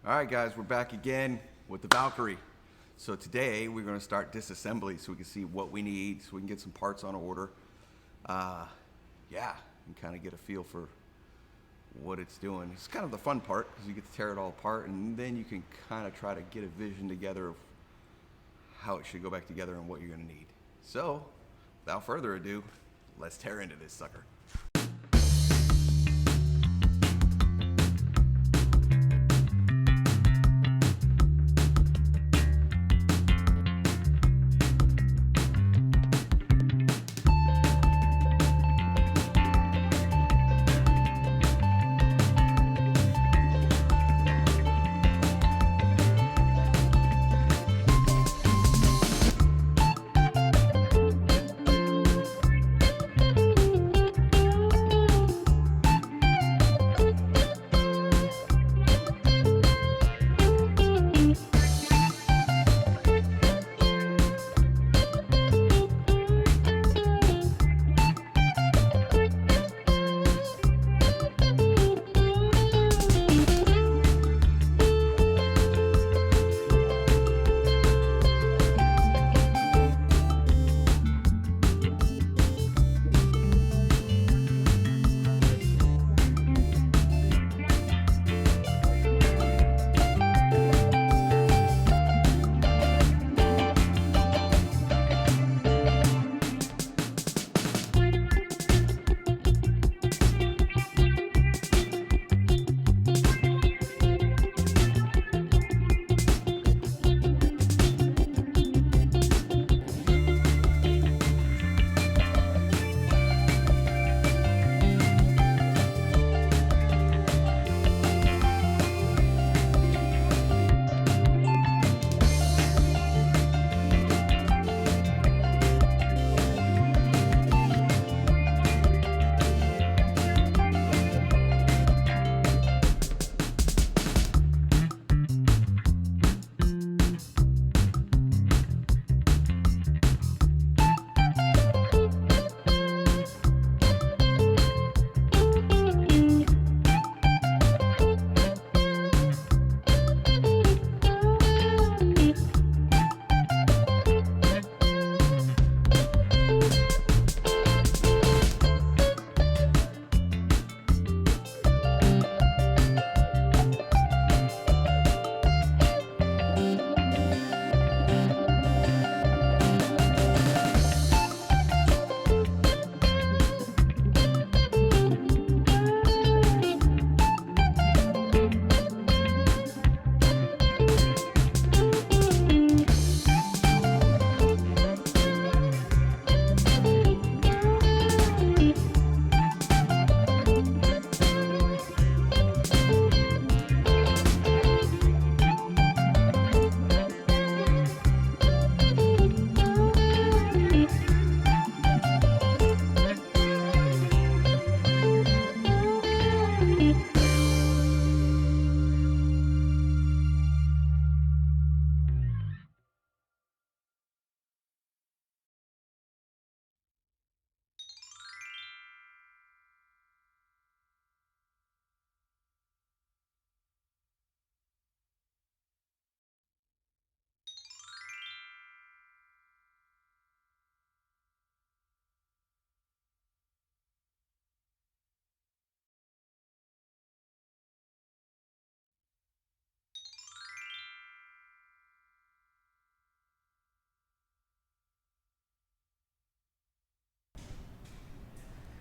All right, guys, we're back again with the Valkyrie. So today we're going to start disassembly so we can see what we need, so we can get some parts on order. And kind of get a feel for what it's doing. It's kind of the fun part because you get to tear it all apart, and then you can kind of try to get a vision together of how it should go back together and what you're going to need. So, without further ado, let's tear into this sucker.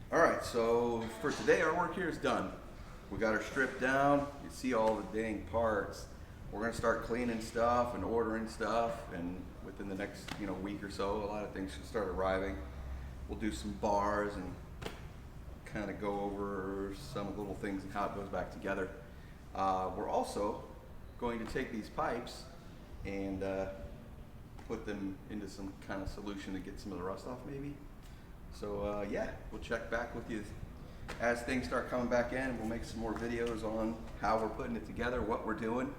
All right, so for today, our work here is done. We got her stripped down. You see all the dang parts. We're gonna start cleaning stuff and ordering stuff, and within the next week or so, a lot of things should start arriving. We'll do some bars and kind of go over some little things and how it goes back together. We're also going to take these pipes and put them into some kind of solution to get some of the rust off maybe. So we'll check back with you as things start coming back in. We'll make some more videos on how we're putting it together, what we're doing,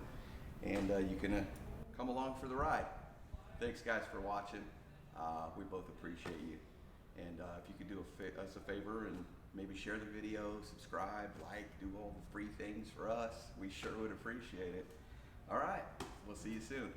and you can come along for the ride. Thanks guys for watching. We both appreciate you. And if you could do us a favor and maybe share the video, subscribe, like, do all the free things for us, we sure would appreciate it. All right, we'll see you soon.